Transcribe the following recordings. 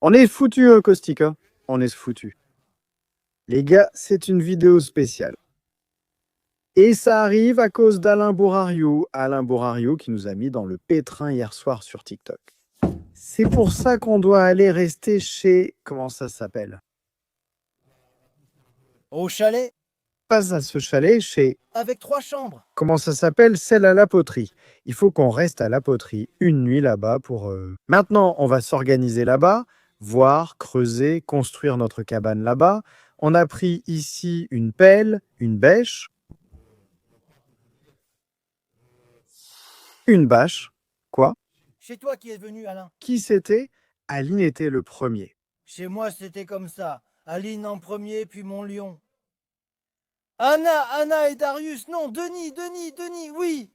On est foutu, Kostika. On est foutu. Les gars, c'est une vidéo spéciale. Et ça arrive à cause d'Alain Bourariou. Alain Bourariou qui nous a mis dans le pétrin hier soir sur TikTok. C'est pour ça qu'on doit aller rester chez... Comment ça s'appelle? Au chalet, Pas à ce chalet, chez... avec 3 chambres. Comment ça s'appelle? Celle à la poterie. Il faut qu'on reste à la poterie une nuit là-bas pour... Maintenant, on va s'organiser là-bas, voir, creuser, construire notre cabane là-bas. On a pris ici une pelle, une bêche, une bâche. Quoi? Chez toi qui est venu, Alain? Qui c'était? Aline était le premier. Chez moi, c'était comme ça. Aline en premier, puis mon lion. Anna et Darius, non, Denis, oui.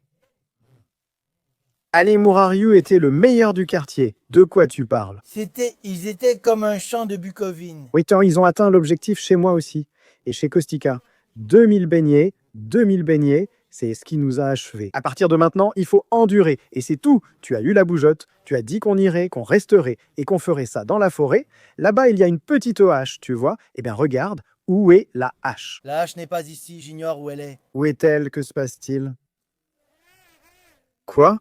Alain Bourariou était le meilleur du quartier. De quoi tu parles? Ils étaient comme un champ de Bucovine. Oui, tant, ils ont atteint l'objectif chez moi aussi. Et chez Kostika. 2000 beignets, c'est ce qui nous a achevés. À partir de maintenant, il faut endurer. Et c'est tout. Tu as eu la bougeotte, tu as dit qu'on irait, qu'on resterait et qu'on ferait ça dans la forêt. Là-bas, il y a une petite hache, tu vois. Eh bien, regarde, où est la hache? La hache n'est pas ici, j'ignore où elle est. Où est-elle? Que se passe-t-il? Quoi?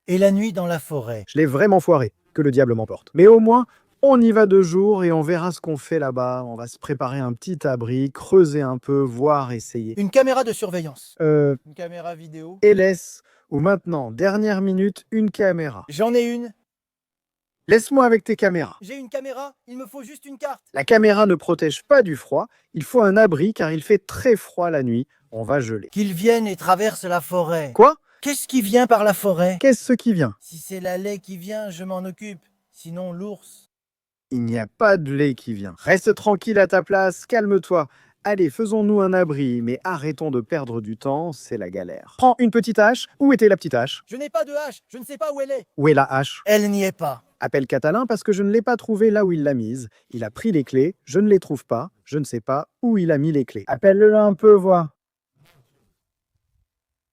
Et la nuit dans la forêt. Je l'ai vraiment foiré, que le diable m'emporte. Mais au moins, on y va 2 jours et on verra ce qu'on fait là-bas. On va se préparer un petit abri, creuser un peu, voir, essayer. Une caméra de surveillance. Une caméra vidéo. LS, ou maintenant, dernière minute, une caméra. J'en ai une. Laisse-moi avec tes caméras. J'ai une caméra, il me faut juste une carte. La caméra ne protège pas du froid, il faut un abri car il fait très froid la nuit. On va geler. Qu'ils viennent et traversent la forêt. Quoi? Qu'est-ce qui vient par la forêt? Qu'est-ce qui vient? Si c'est la lait qui vient, je m'en occupe. Sinon, l'ours. Il n'y a pas de lait qui vient. Reste tranquille à ta place, calme-toi. Allez, faisons-nous un abri, mais arrêtons de perdre du temps, c'est la galère. Prends une petite hache. Où était la petite hache? Je n'ai pas de hache, je ne sais pas où elle est. Où est la hache? Elle n'y est pas. Appelle Catalin parce que je ne l'ai pas trouvé là où il l'a mise. Il a pris les clés, je ne les trouve pas, je ne sais pas où il a mis les clés. Appelle-le un peu, vois.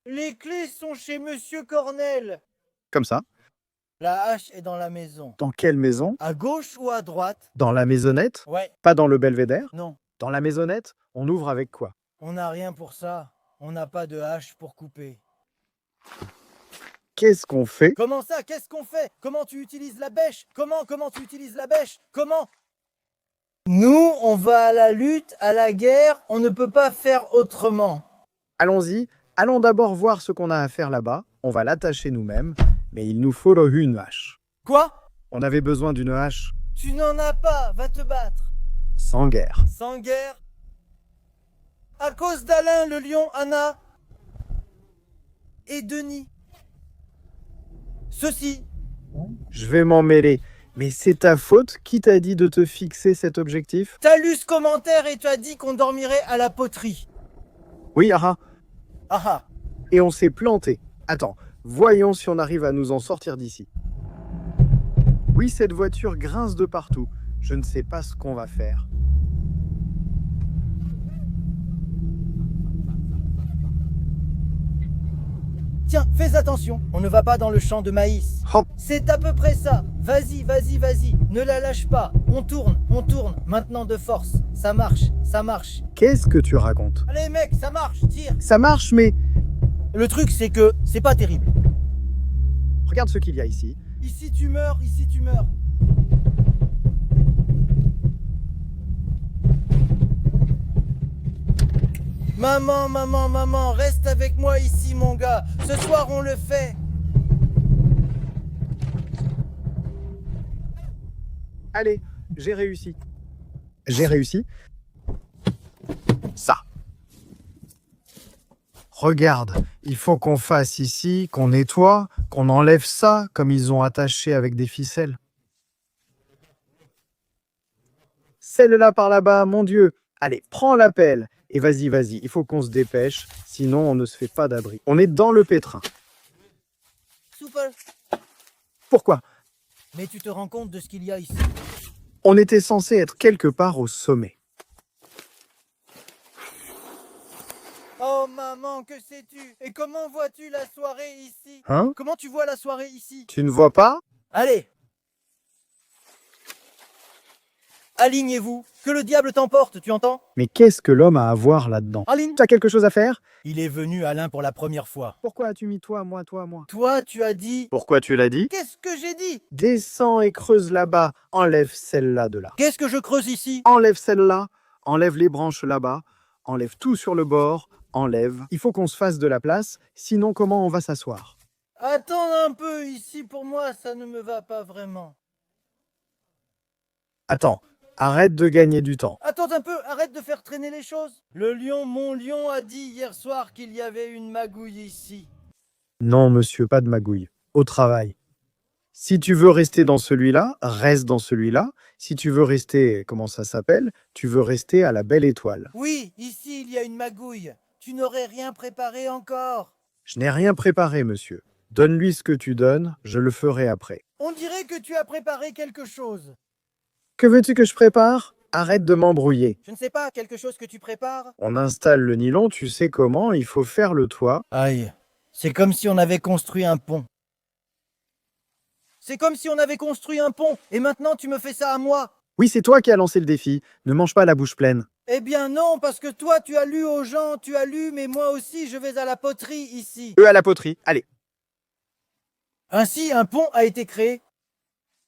Les clés sont chez Monsieur Cornel. Comme ça. La hache est dans la maison. Dans quelle maison? À gauche ou à droite? Dans la maisonnette? Ouais. Pas dans le belvédère? Non. Dans la maisonnette? On ouvre avec quoi? On n'a rien pour ça. On n'a pas de hache pour couper. Qu'est-ce qu'on fait? Comment ça? Qu'est-ce qu'on fait? Comment tu utilises la bêche? Comment tu utilises la bêche? Comment? Nous, on va à la lutte, à la guerre. On ne peut pas faire autrement. Allons-y. Allons d'abord voir ce qu'on a à faire là-bas. On va l'attacher nous-mêmes, mais il nous faut une hache. Quoi? On avait besoin d'une hache. Tu n'en as pas. Va te battre. Sans guerre. Sans guerre? À cause d'Alain, le lion, Anna et Denis. Ceci. Je vais m'en mêler. Mais c'est ta faute? Qui t'a dit de te fixer cet objectif? T'as lu ce commentaire et tu as dit qu'on dormirait à la poterie. Oui, aha. Ah. Et on s'est planté. Attends, voyons si on arrive à nous en sortir d'ici. Oui, cette voiture grince de partout. Je ne sais pas ce qu'on va faire. Tiens, fais attention, on ne va pas dans le champ de maïs. Hop. C'est à peu près ça. Vas-y. Ne la lâche pas. On tourne. Maintenant de force. Ça marche. Qu'est-ce que tu racontes? Allez mec, ça marche, tire. Ça marche, mais... Le truc c'est que c'est pas terrible. Regarde ce qu'il y a ici. Ici tu meurs. Maman, reste avec moi ici mon gars. Ce soir on le fait. Allez, j'ai réussi. Ça. Regarde, il faut qu'on fasse ici, qu'on nettoie, qu'on enlève ça, comme ils ont attaché avec des ficelles. Celle-là par là-bas, mon Dieu. Allez, prends la pelle. Et vas-y, il faut qu'on se dépêche, sinon on ne se fait pas d'abri. On est dans le pétrin. Souffle. Pourquoi? Mais tu te rends compte de ce qu'il y a ici? On était censé être quelque part au sommet. Oh maman, que sais-tu? Et comment vois-tu la soirée ici? Hein? Comment tu vois la soirée ici? Tu ne vois pas? Allez! Alignez-vous, que le diable t'emporte, tu entends? Mais qu'est-ce que l'homme a à voir là-dedans? Aligne. Tu as quelque chose à faire? Il est venu, Alain, pour la première fois. Pourquoi as-tu mis toi, moi, toi, moi? Toi, tu as dit... Pourquoi tu l'as dit? Qu'est-ce que j'ai dit? Descends et creuse là-bas, enlève celle-là de là. Qu'est-ce que je creuse ici? Enlève celle-là, enlève les branches là-bas, enlève tout sur le bord, enlève. Il faut qu'on se fasse de la place, sinon comment on va s'asseoir? Attends un peu, ici, pour moi, ça ne me va pas vraiment. Attends, arrête de gagner du temps. Attends un peu, arrête de faire traîner les choses. Le lion, mon lion, a dit hier soir qu'il y avait une magouille ici. Non, monsieur, pas de magouille. Au travail. Si tu veux rester dans celui-là, reste dans celui-là. Si tu veux rester, comment ça s'appelle? Tu veux rester à la belle étoile. Oui, ici, il y a une magouille. Tu n'aurais rien préparé encore. Je n'ai rien préparé, monsieur. Donne-lui ce que tu donnes, je le ferai après. On dirait que tu as préparé quelque chose. Que veux-tu que je prépare? Arrête de m'embrouiller. Je ne sais pas, quelque chose que tu prépares? On installe le nylon, tu sais comment, il faut faire le toit. Aïe, c'est comme si on avait construit un pont. C'est comme si on avait construit un pont, et maintenant tu me fais ça à moi. Oui, c'est toi qui as lancé le défi. Ne mange pas la bouche pleine. Eh bien non, parce que toi tu as lu aux gens, tu as lu, mais moi aussi je vais à la poterie ici. Eux à la poterie. Allez. Ainsi, un pont a été créé.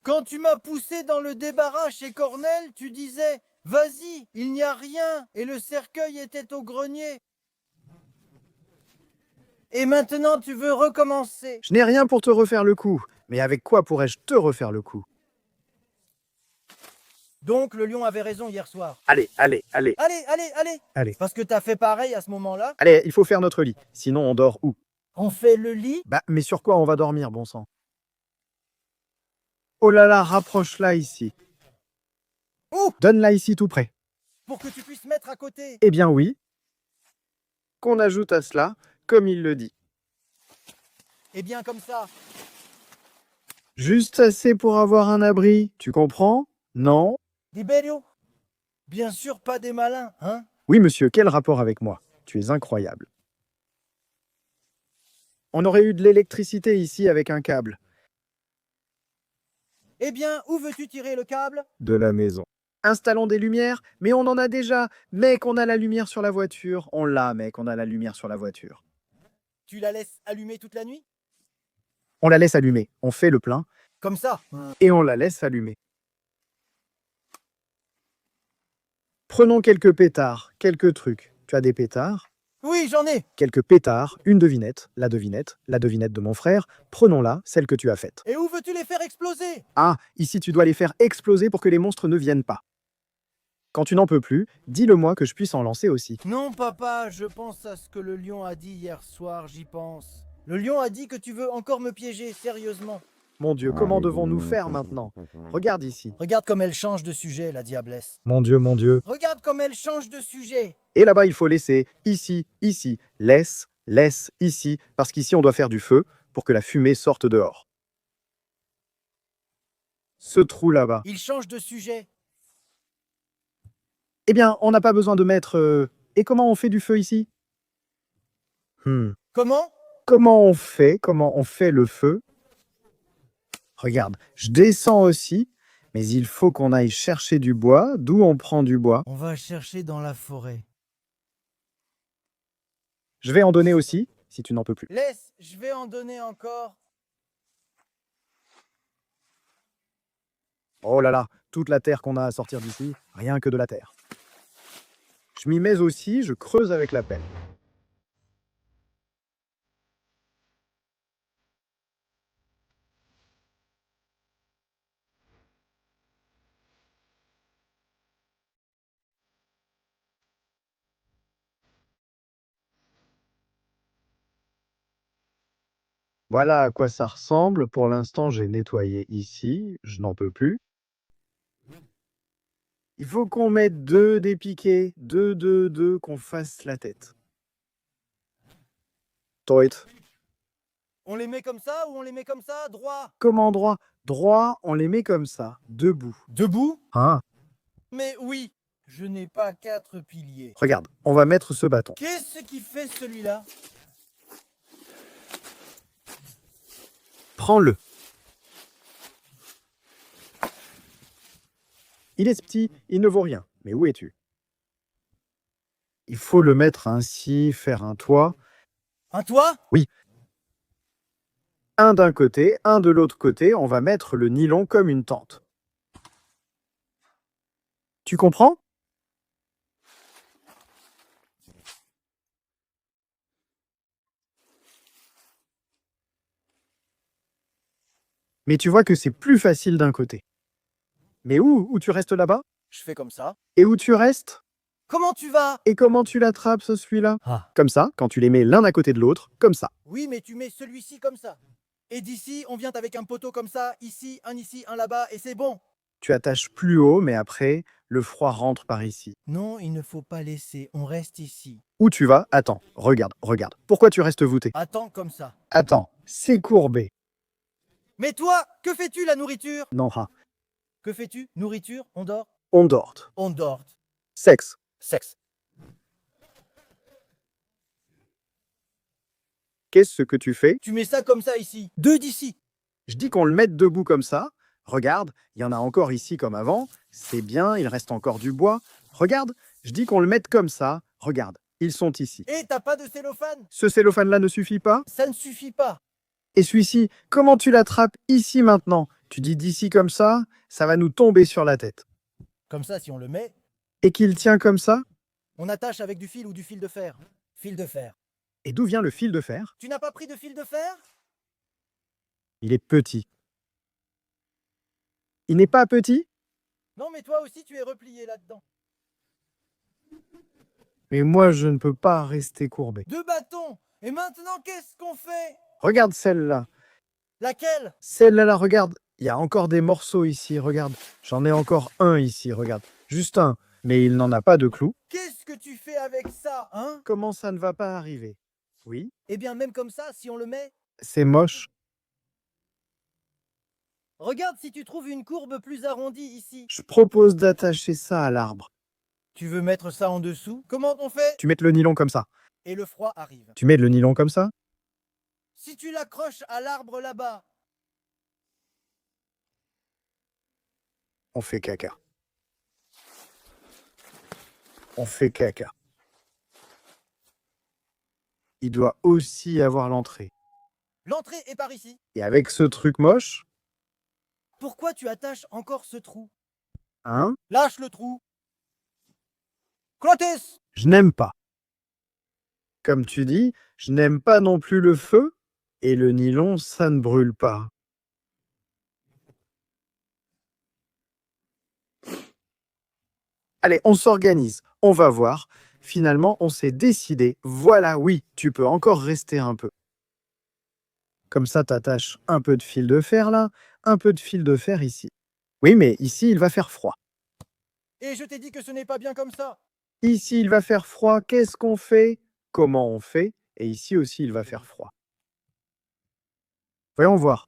Quand tu m'as poussé dans le débarras chez Cornell, tu disais « Vas-y, il n'y a rien » et le cercueil était au grenier. Et maintenant tu veux recommencer. Je n'ai rien pour te refaire le coup. Mais avec quoi pourrais-je te refaire le coup? Donc le lion avait raison hier soir. Allez, allez, allez. Allez. Parce que t'as fait pareil à ce moment-là. Allez, il faut faire notre lit. Sinon, on dort où? On fait le lit. Bah, mais sur quoi on va dormir, bon sang? Oh là là, rapproche-la ici. Où? Donne-la ici tout près. Pour que tu puisses mettre à côté. Eh bien oui. Qu'on ajoute à cela, comme il le dit. Eh bien comme ça. Juste assez pour avoir un abri, tu comprends? Non? Liberio. Bien sûr pas des malins, hein? Oui, monsieur, quel rapport avec moi? Tu es incroyable. On aurait eu de l'électricité ici avec un câble. Eh bien, où veux-tu tirer le câble? De la maison. Installons des lumières, mais on en a déjà. Mec, on a la lumière sur la voiture. On l'a, mec, on a la lumière sur la voiture. Tu la laisses allumer toute la nuit? On la laisse allumer. On fait le plein Comme ça. et on la laisse allumer. Prenons quelques pétards, quelques trucs. Tu as des pétards? Oui, j'en ai. Quelques pétards, une devinette, la devinette de mon frère. Prenons-la, celle que tu as faite. Et où veux-tu les faire exploser? Ah, ici tu dois les faire exploser pour que les monstres ne viennent pas. Quand tu n'en peux plus, dis-le-moi que je puisse en lancer aussi. Non, papa, je pense à ce que le lion a dit hier soir, j'y pense. Le lion a dit que tu veux encore me piéger, sérieusement. Mon Dieu, comment devons-nous faire maintenant? Regarde ici. Regarde comme elle change de sujet, la diablesse. Mon Dieu, mon Dieu. Regarde comme elle change de sujet. Et là-bas, il faut laisser. Ici, ici. Laisse, laisse, ici. Parce qu'ici, on doit faire du feu pour que la fumée sorte dehors. Ce trou là-bas. Il change de sujet. Eh bien, on n'a pas besoin de mettre... Et comment on fait du feu ici? Comment? Comment on fait le feu? Regarde, je descends aussi, mais il faut qu'on aille chercher du bois. D'où on prend du bois? On va chercher dans la forêt. Je vais en donner aussi, si tu n'en peux plus. Laisse, je vais en donner encore. Oh là là, toute la terre qu'on a à sortir d'ici, rien que de la terre. Je m'y mets aussi, je creuse avec la pelle. Voilà à quoi ça ressemble. Pour l'instant, j'ai nettoyé ici, je n'en peux plus. Il faut qu'on mette des piquets, deux, qu'on fasse la tête. Toit. On les met comme ça ou on les met comme ça, droit? Comment droit? Droit, on les met comme ça, debout. Debout? Hein? Mais oui, je n'ai pas 4 piliers. Regarde, on va mettre ce bâton. Qu'est-ce qui fait celui-là? Prends-le. Il est petit, il ne vaut rien. Mais où es-tu? Il faut le mettre ainsi, faire un toit. Un toit? Oui. Un d'un côté, un de l'autre côté, on va mettre le nylon comme une tente. Tu comprends? Mais tu vois que c'est plus facile d'un côté. Mais où tu restes là-bas? Je fais comme ça. Et où tu restes? Comment tu vas? Et comment tu l'attrapes, celui-là? Ah. Comme ça, quand tu les mets l'un à côté de l'autre, comme ça. Oui, mais tu mets celui-ci comme ça. Et d'ici, on vient avec un poteau comme ça, ici, un là-bas, et c'est bon. Tu attaches plus haut, mais après, le froid rentre par ici. Non, il ne faut pas laisser, on reste ici. Où tu vas? Attends, regarde, regarde. Pourquoi tu restes voûté? Attends comme ça. Attends, c'est courbé. Mais toi, que fais-tu la nourriture? Non, ah, Que fais-tu? Nourriture? On dort? on dort. On dort. Sexe. Sexe. Qu'est-ce que tu fais? Tu mets ça comme ça ici. Deux d'ici. Je dis qu'on le mette debout comme ça. Regarde, il y en a encore ici comme avant. C'est bien, il reste encore du bois. Regarde, je dis qu'on le mette comme ça. Regarde, ils sont ici. Et t'as pas de cellophane? Ce cellophane-là ne suffit pas? Ça ne suffit pas. Et celui-ci, comment tu l'attrapes ici maintenant? Tu dis d'ici comme ça va nous tomber sur la tête. Comme ça, si on le met, Et qu'il tient comme ça? on attache avec du fil ou du fil de fer. Fil de fer. Et d'où vient le fil de fer? Tu n'as pas pris de fil de fer? Il est petit. Il n'est pas petit? Non, mais toi aussi, tu es replié là-dedans. Mais moi, je ne peux pas rester courbé. Deux bâtons. Et maintenant, qu'est-ce qu'on fait? Regarde celle-là. Laquelle? Celle-là, regarde. Il y a encore des morceaux ici, regarde. J'en ai encore un ici, regarde. Juste un. Mais il n'en a pas de clous. Qu'est-ce que tu fais avec ça, hein? Comment ça ne va pas arriver? Oui, Eh bien, même comme ça, si on le met, c'est moche. regarde si tu trouves une courbe plus arrondie ici. Je propose d'attacher ça à l'arbre. Tu veux mettre ça en dessous? Comment on fait? Tu mets le nylon comme ça. Et le froid arrive. Tu mets le nylon comme ça. Si tu l'accroches à l'arbre là-bas, On fait caca. On fait caca. Il doit aussi avoir l'entrée. l'entrée est par ici. Et avec ce truc moche, Pourquoi tu attaches encore ce trou? hein, Lâche le trou. Clotis! je n'aime pas. Comme tu dis, je n'aime pas non plus le feu, et le nylon, ça ne brûle pas. Allez, on s'organise, on va voir. Finalement, on s'est décidé. Voilà, oui, tu peux encore rester un peu. Comme ça, t'attaches un peu de fil de fer là, un peu de fil de fer ici. Oui, mais ici, il va faire froid. Et je t'ai dit que ce n'est pas bien comme ça. Ici, il va faire froid. Qu'est-ce qu'on fait? Comment on fait? Et ici aussi, il va faire froid. Voyons voir.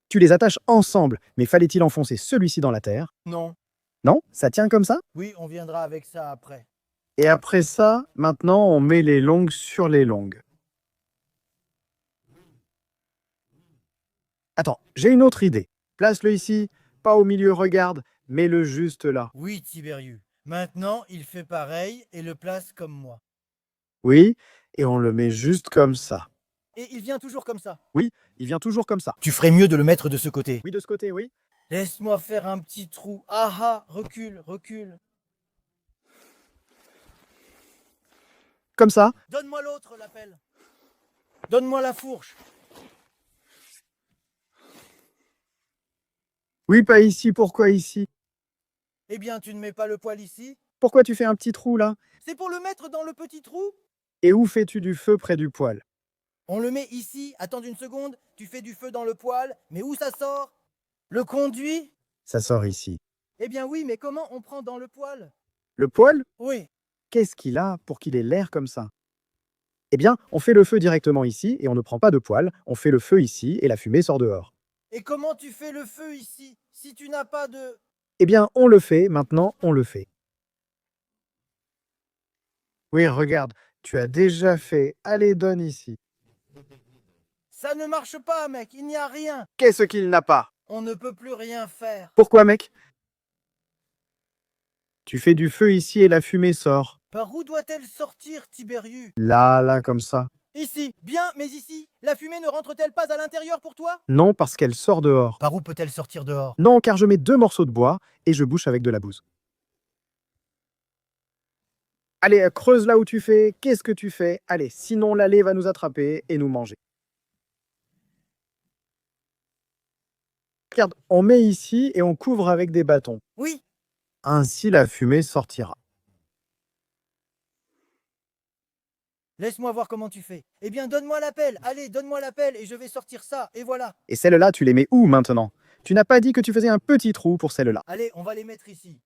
Tu les attaches ensemble, mais fallait-il enfoncer celui-ci dans la terre? Non. Non? Ça tient comme ça? Oui, on viendra avec ça après. Et après ça, maintenant, on met les longues sur les longues. Attends, j'ai une autre idée. Place-le ici, pas au milieu, regarde, mets-le juste là. Oui, Tiberius. Maintenant, il fait pareil et le place comme moi. Oui, et on le met juste comme ça. Et il vient toujours comme ça. Oui, il vient toujours comme ça. Tu ferais mieux de le mettre de ce côté. Oui, de ce côté, oui. Laisse-moi faire un petit trou. Ah ah, recule, recule. Comme ça. Donne-moi l'autre, la pelle. Donne-moi la fourche. Oui, pas ici, pourquoi ici? Eh bien, tu ne mets pas le poêle ici. Pourquoi tu fais un petit trou là? C'est pour le mettre dans le petit trou. Et où fais-tu du feu près du poêle? On le met ici. Attends une seconde. Tu fais du feu dans le poêle. Mais où ça sort? Le conduit? Ça sort ici. Eh bien oui, mais comment on prend dans le poêle? Le poêle? Oui. Qu'est-ce qu'il a pour qu'il ait l'air comme ça? Eh bien, on fait le feu directement ici et on ne prend pas de poêle, on fait le feu ici et la fumée sort dehors. Et comment tu fais le feu ici si tu n'as pas de... Eh bien, on le fait, maintenant on le fait. Oui, regarde, tu as déjà fait. Allez, donne ici. Ça ne marche pas, mec, il n'y a rien. Qu'est-ce qu'il n'a pas? On ne peut plus rien faire. Pourquoi, mec? Tu fais du feu ici et la fumée sort. Par où doit-elle sortir, Tiberius? Là, comme ça. Ici, bien, mais ici, la fumée ne rentre-t-elle pas à l'intérieur pour toi? Non, parce qu'elle sort dehors. Par où peut-elle sortir dehors? Non, car je mets 2 morceaux de bois et je bouche avec de la bouse. Allez, creuse là où tu fais. Qu'est-ce que tu fais? Allez, sinon l'allée va nous attraper et nous manger. Regarde, on met ici et on couvre avec des bâtons. Oui. Ainsi la fumée sortira. Laisse-moi voir comment tu fais. Eh bien, donne-moi la pelle. Allez, donne-moi la pelle et je vais sortir ça. Et voilà. Et celles-là, tu les mets où maintenant? Tu n'as pas dit que tu faisais un petit trou pour celles-là. Allez, on va les mettre ici.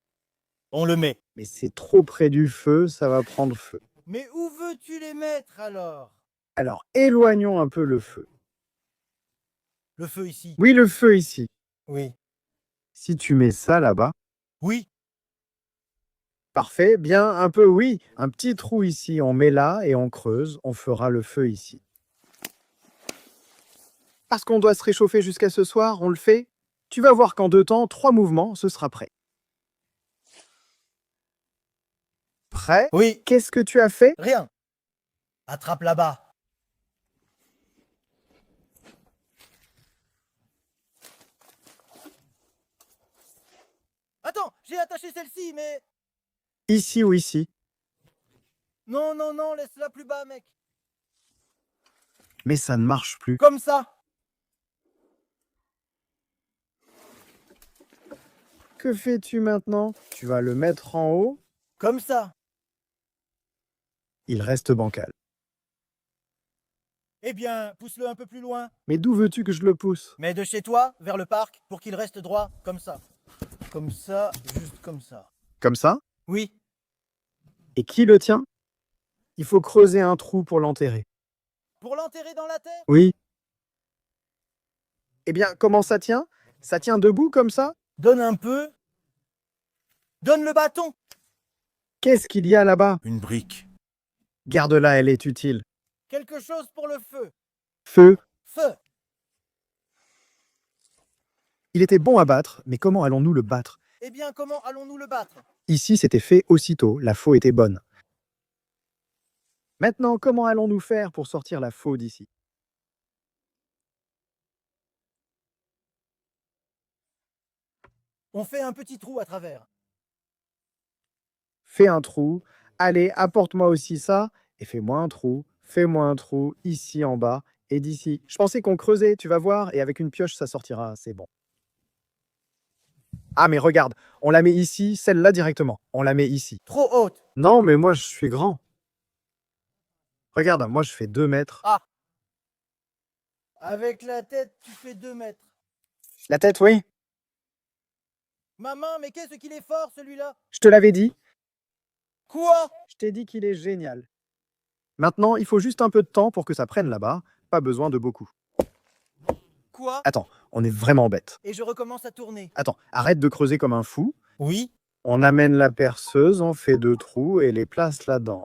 On le met. Mais c'est trop près du feu, ça va prendre feu. Mais où veux-tu les mettre alors? Alors, éloignons un peu le feu. Le feu ici. Oui, le feu ici. Oui. Si tu mets ça là-bas, Oui. parfait, bien un peu, oui. Un petit trou ici, on met là et on creuse, on fera le feu ici. Parce qu'on doit se réchauffer jusqu'à ce soir, on le fait. Tu vas voir qu'en 2 temps, 3 mouvements, ce sera prêt. Prêt? Oui. Qu'est-ce que tu as fait? Rien. Attrape là-bas. Attends, j'ai attaché celle-ci, mais... Ici ou ici? Non, non, non, laisse-la plus bas, mec. Mais ça ne marche plus. Comme ça. Que fais-tu maintenant? Tu vas le mettre en haut. Comme ça. Il reste bancal. Eh bien, pousse-le un peu plus loin. Mais d'où veux-tu que je le pousse? Mais de chez toi, vers le parc, pour qu'il reste droit, comme ça. Comme ça, juste comme ça. Comme ça? Oui. Et qui le tient? Il faut creuser un trou pour l'enterrer. Pour l'enterrer dans la terre? Oui. Eh bien, comment ça tient? Ça tient debout comme ça? Donne un peu. Donne le bâton. Qu'est-ce qu'il y a là-bas? Une brique. Garde-la, elle est utile. Quelque chose pour le feu. Feu. Feu. Il était bon à battre, mais comment allons-nous le battre? Eh bien, comment allons-nous le battre? Ici, c'était fait aussitôt, la faux était bonne. Maintenant, comment allons-nous faire pour sortir la faux d'ici? On fait un petit trou à travers. Fais un trou. Allez, apporte-moi aussi ça. Et fais-moi un trou. Fais-moi un trou ici en bas et d'ici. Je pensais qu'on creusait, tu vas voir, et avec une pioche, ça sortira, c'est bon. Ah, mais regarde, on la met ici, celle-là directement. On la met ici. Trop haute. Non, mais moi, je suis grand. Regarde, moi, je fais 2 mètres. Ah. Avec la tête, tu fais 2 mètres. La tête, oui. Maman, mais qu'est-ce qu'il est fort, celui-là? Je te l'avais dit. Quoi? Je t'ai dit qu'il est génial. Maintenant, il faut juste un peu de temps pour que ça prenne là-bas. Pas besoin de beaucoup. Quoi? Attends, on est vraiment bête. Et je recommence à tourner. Attends, arrête de creuser comme un fou. Oui. On amène la perceuse, on fait 2 trous et les place là-dedans.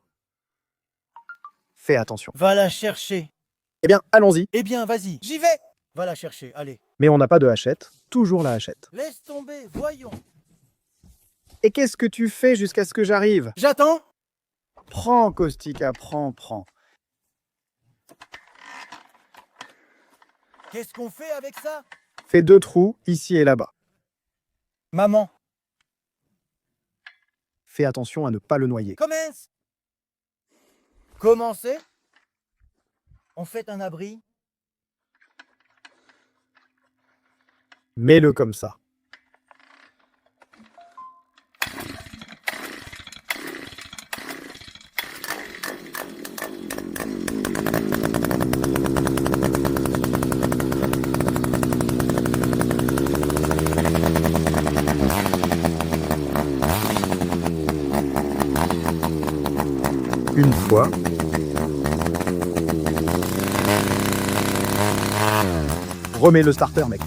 Fais attention. Va la chercher. Eh bien, allons-y. Eh bien, vas-y. J'y vais. Va la chercher, allez. Mais on n'a pas de hachette. Toujours la hachette. Laisse tomber, voyons. Et qu'est-ce que tu fais jusqu'à ce que j'arrive? J'attends. Prends, Caustica, prends. Qu'est-ce qu'on fait avec ça? Fais 2 trous, ici et là-bas. Maman. Fais attention à ne pas le noyer. Commence. Commencez. On fait un abri. Mets-le comme ça. Une fois. Remets le starter, mec.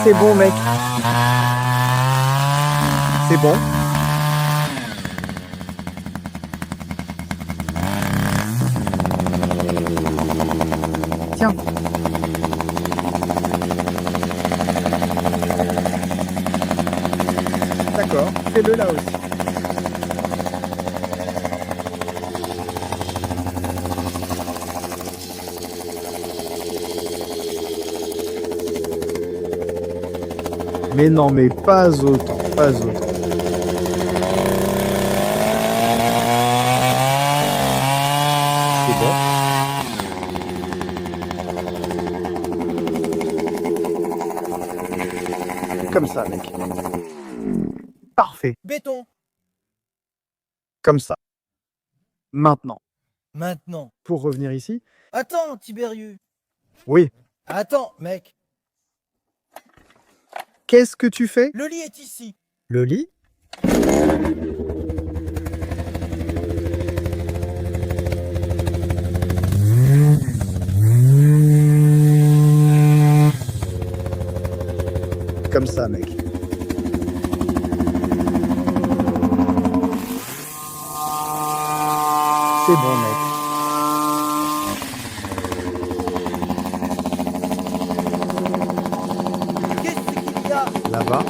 C'est bon, mec. C'est bon. Tiens. D'accord, fais-le là aussi. Mais non, mais pas autant, pas autant. C'est bon. Comme ça, mec. Parfait. Béton. Comme ça. Maintenant, Maintenant. pour revenir ici. Attends, Tiberius. Oui. Attends, mec. Qu'est-ce que tu fais? Le lit est ici. Le lit? Comme ça, mec. C'est bon, mec. Qu'est-ce qu'il y a? Là-bas.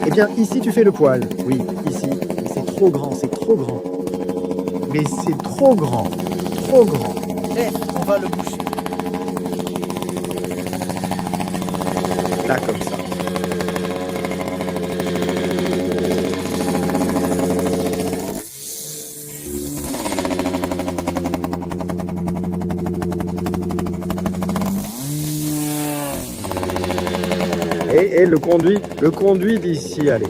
Eh bien, ici, tu fais le poil. Oui, ici. Mais c'est trop grand, c'est trop grand. Mais c'est trop grand. Trop grand. Laisse, on va le boucher. Là, comme ça. Et le conduit d'ici, allez.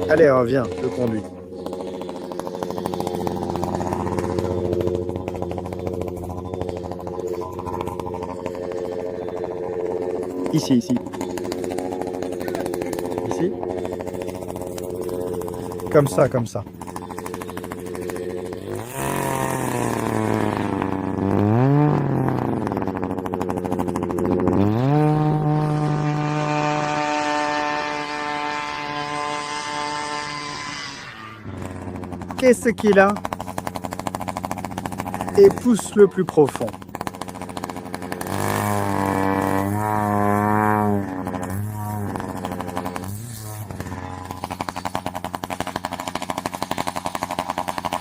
Allez, reviens, le conduit. Ici, ici. Ici. Comme ça, comme ça. Qu'est-ce qu'il a? Et pousse le plus profond.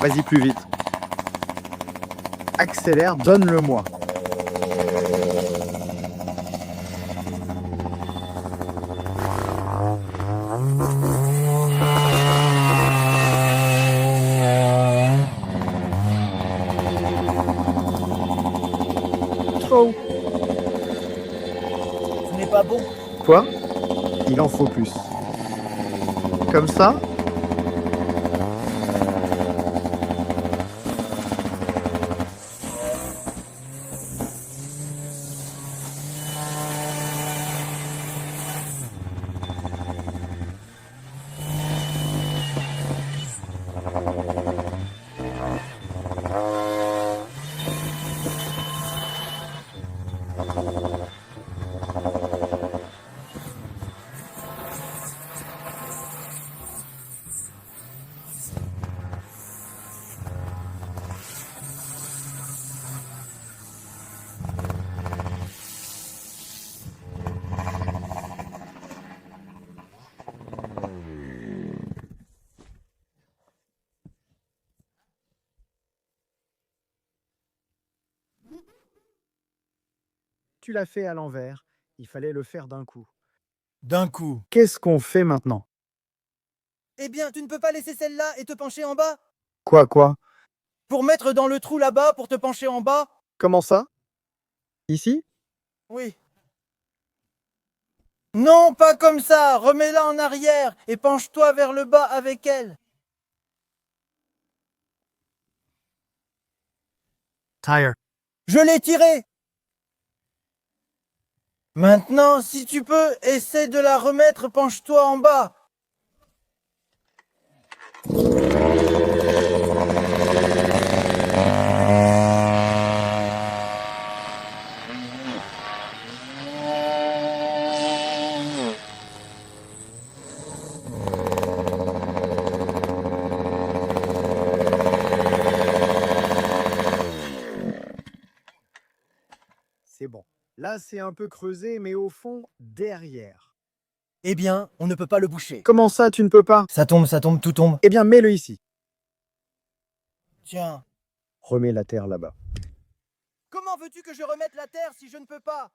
Vas-y plus vite. Accélère, donne-le-moi. Trop. Ce n'est pas bon. Quoi? Il en faut plus. Comme ça? Tu l'as fait à l'envers. Il fallait le faire d'un coup. D'un coup. Qu'est-ce qu'on fait maintenant? Eh bien, tu ne peux pas laisser celle-là et te pencher en bas? Quoi? Pour mettre dans le trou là-bas, pour te pencher en bas? Comment ça? Ici? Oui. Non, pas comme ça. Remets-la en arrière et penche-toi vers le bas avec elle. Tire. Je l'ai tirée. Maintenant, si tu peux, essaie de la remettre, penche-toi en bas. Là, c'est un peu creusé, mais au fond, derrière. Eh bien, on ne peut pas le boucher. Comment ça, tu ne peux pas? Ça tombe, tout tombe. Eh bien, mets-le ici. Tiens. Remets la terre là-bas. Comment veux-tu que je remette la terre si je ne peux pas?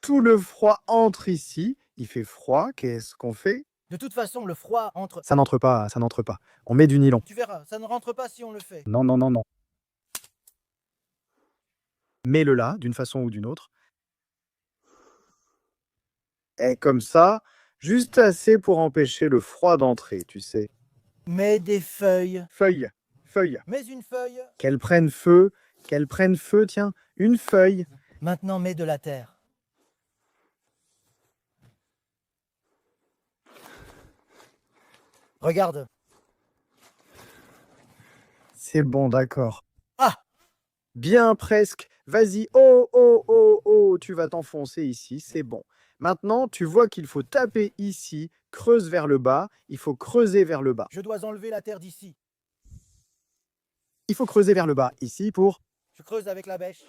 Tout le froid entre ici. Il fait froid. Qu'est-ce qu'on fait? De toute façon, le froid entre... Ça n'entre pas, ça n'entre pas. On met du nylon. Tu verras, ça ne rentre pas si on le fait. Non, non, non, non. Mets-le là, d'une façon ou d'une autre. Et comme ça, juste assez pour empêcher le froid d'entrer, tu sais. Mets des feuilles. Feuille, feuille. Mets une feuille. Qu'elle prenne feu, tiens, une feuille. Maintenant, mets de la terre. Regarde. C'est bon, d'accord. Ah! Bien presque. Vas-y, oh, oh, oh, oh, tu vas t'enfoncer ici, c'est bon. Maintenant, tu vois qu'il faut taper ici, creuse vers le bas, il faut creuser vers le bas. Je dois enlever la terre d'ici. Il faut creuser vers le bas, ici, pour... Je creuse avec la bêche.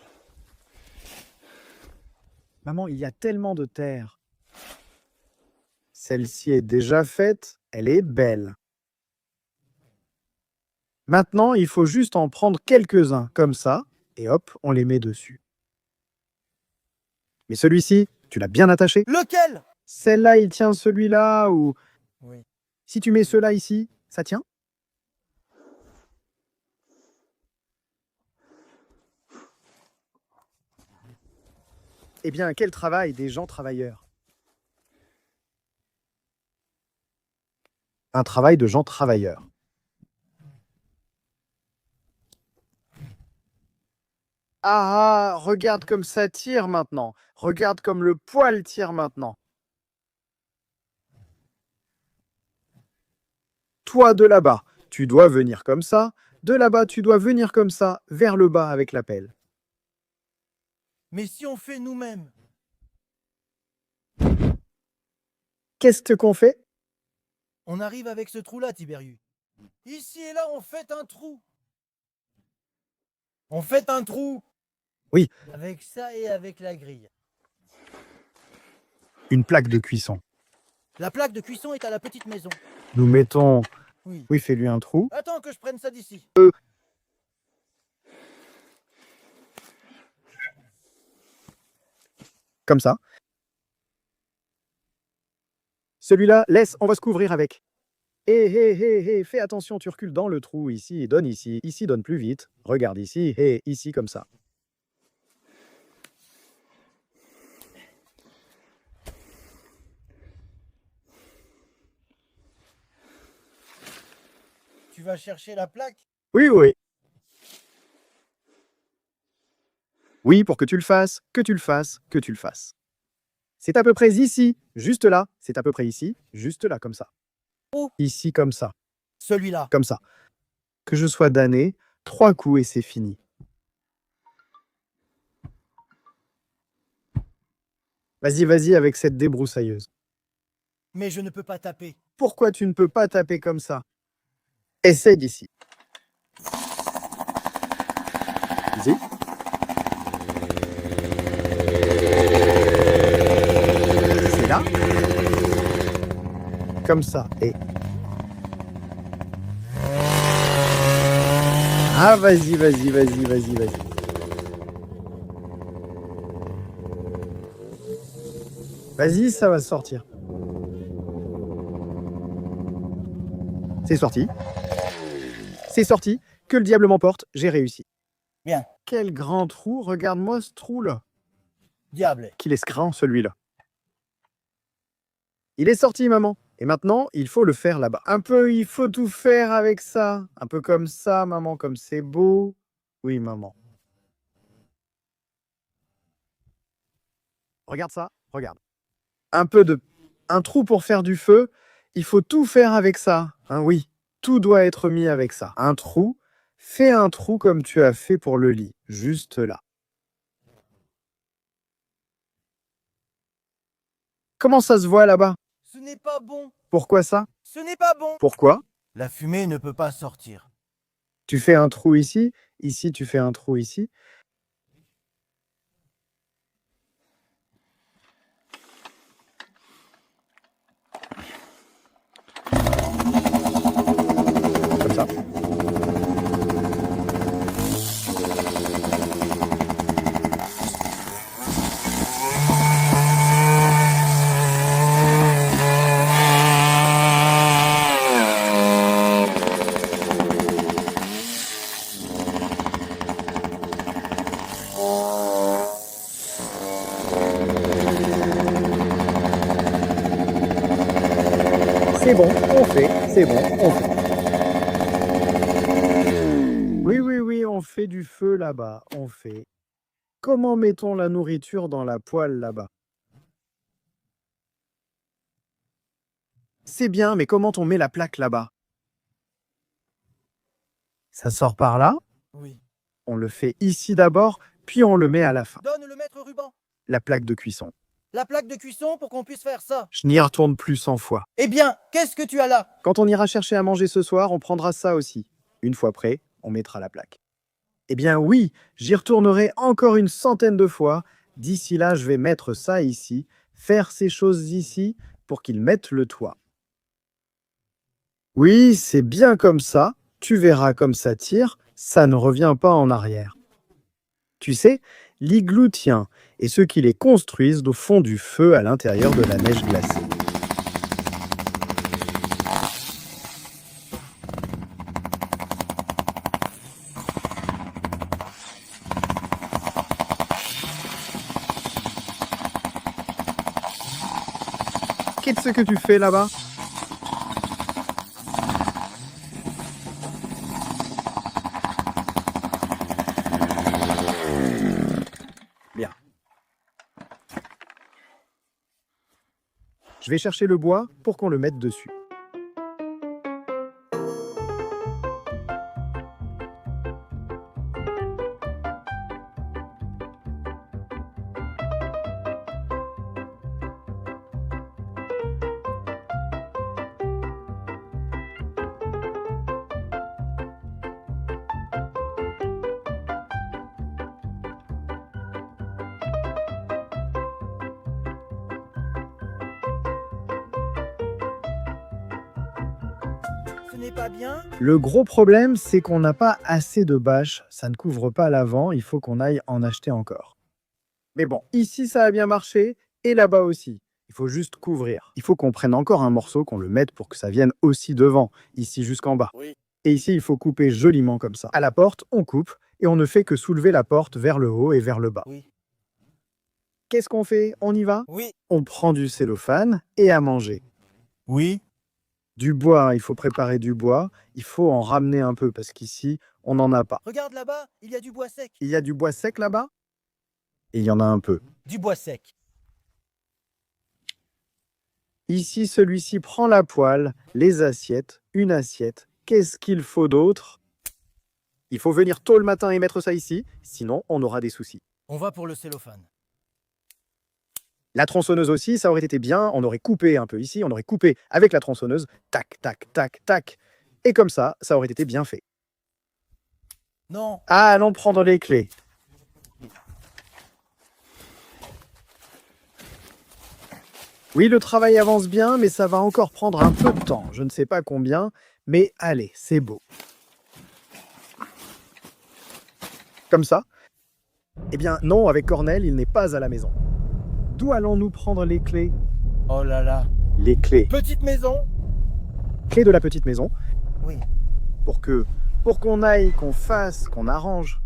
Maman, il y a tellement de terre. Celle-ci est déjà faite, elle est belle. Maintenant, il faut juste en prendre quelques-uns, comme ça, et hop, on les met dessus. Mais celui-ci, tu l'as bien attaché? Lequel? Celle-là, il tient celui-là, ou... Oui. Si tu mets ceux-là ici, ça tient? Eh bien, quel travail des gens travailleurs. Un travail de gens travailleurs. Ah, regarde comme ça tire maintenant. Regarde comme le poil tire maintenant. Toi de là-bas, tu dois venir comme ça. De là-bas, tu dois venir comme ça, vers le bas avec la pelle. Mais si on fait nous-mêmes? Qu'est-ce qu'on fait? On arrive avec ce trou-là, Tiberius. Ici et là, on fait un trou. On fait un trou. Oui. Avec ça et avec la grille. Une plaque de cuisson. La plaque de cuisson est à la petite maison. Nous mettons... Oui. Oui, fais-lui un trou. Attends que je prenne ça d'ici. Comme ça. Celui-là, laisse, on va se couvrir avec. Hé, fais attention, tu recules dans le trou, ici, donne ici, ici, donne plus vite. Regarde ici, hé, ici, comme ça. Tu vas chercher la plaque? Oui, oui. Oui, pour que tu le fasses, que tu le fasses, que tu le fasses. C'est à peu près ici, juste là. C'est à peu près ici, juste là, comme ça. Où? Ici, comme ça. Celui-là. Comme ça. Que je sois damné, 3 coups et c'est fini. Vas-y, vas-y avec cette débroussailleuse. Mais je ne peux pas taper. Pourquoi tu ne peux pas taper comme ça? Essaye d'ici. Vas-y. C'est là. Comme ça. Et... Ah, vas-y, vas-y, vas-y, vas-y, vas-y. Vas-y, ça va sortir. C'est sorti. C'est sorti. Que le diable m'emporte, j'ai réussi. Bien. Quel grand trou. Regarde-moi ce trou-là. Diable. Qu'il est grand, celui-là. Il est sorti, maman. Et maintenant, il faut le faire là-bas. Un peu, il faut tout faire avec ça. Un peu comme ça, maman, comme c'est beau. Oui, maman. Regarde ça, regarde. Un trou pour faire du feu. Il faut tout faire avec ça. Hein, oui, tout doit être mis avec ça. Un trou. Fais un trou comme tu as fait pour le lit. Juste là. Comment ça se voit là-bas? Ce n'est pas bon. Pourquoi ça? Ce n'est pas bon. Pourquoi? La fumée ne peut pas sortir. Tu fais un trou ici. Ici, tu fais un trou ici. C'est bon, on fait. C'est bon, on fait. Oui, oui, oui, on fait du feu là-bas. On fait. Comment mettons la nourriture dans la poêle là-bas? C'est bien, mais comment on met la plaque là-bas? Ça sort par là. Oui. On le fait ici d'abord, puis on le met à la fin. Donne le maître ruban. La plaque de cuisson. La plaque de cuisson pour qu'on puisse faire ça. Je n'y retourne plus 100 fois. Eh bien, qu'est-ce que tu as là? Quand on ira chercher à manger ce soir, on prendra ça aussi. Une fois prêt, on mettra la plaque. Eh bien oui, j'y retournerai encore une centaine de fois. D'ici là, je vais mettre ça ici, faire ces choses ici, pour qu'ils mettent le toit. Oui, c'est bien comme ça. Tu verras comme ça tire, ça ne revient pas en arrière. Tu sais, l'igloo tient, et ceux qui les construisent font du feu à l'intérieur de la neige glacée. Qu'est-ce que tu fais là-bas? Bien. Je vais chercher le bois pour qu'on le mette dessus. Ce n'est pas bien? Le gros problème, c'est qu'on n'a pas assez de bâches. Ça ne couvre pas l'avant, il faut qu'on aille en acheter encore. Mais bon, ici ça a bien marché, et là-bas aussi. Il faut juste couvrir. Il faut qu'on prenne encore un morceau, qu'on le mette pour que ça vienne aussi devant, ici jusqu'en bas. Oui. Et ici, il faut couper joliment comme ça. À la porte, on coupe, et on ne fait que soulever la porte vers le haut et vers le bas. Oui. Qu'est-ce qu'on fait? On y va? Oui. On prend du cellophane et à manger. Oui. Du bois, il faut préparer du bois. Il faut en ramener un peu, parce qu'ici, on n'en a pas. Regarde là-bas, il y a du bois sec. Il y a du bois sec là-bas? Et il y en a un peu. Du bois sec. Ici, celui-ci prend la poêle, les assiettes, une assiette. Qu'est-ce qu'il faut d'autre? Il faut venir tôt le matin et mettre ça ici, sinon on aura des soucis. On va pour le cellophane. La tronçonneuse aussi, ça aurait été bien, on aurait coupé un peu ici, on aurait coupé avec la tronçonneuse, tac, tac, tac, tac. Et comme ça aurait été bien fait. Non. Ah, allons prendre les clés. Oui, le travail avance bien, mais ça va encore prendre un peu de temps. Je ne sais pas combien, mais allez, c'est beau. Comme ça? Eh bien non, avec Cornel, il n'est pas à la maison. D'où allons-nous prendre les clés? Oh là là. Les clés. Petite maison? Clés de la petite maison. Oui. Pour qu'on aille, qu'on fasse, qu'on arrange.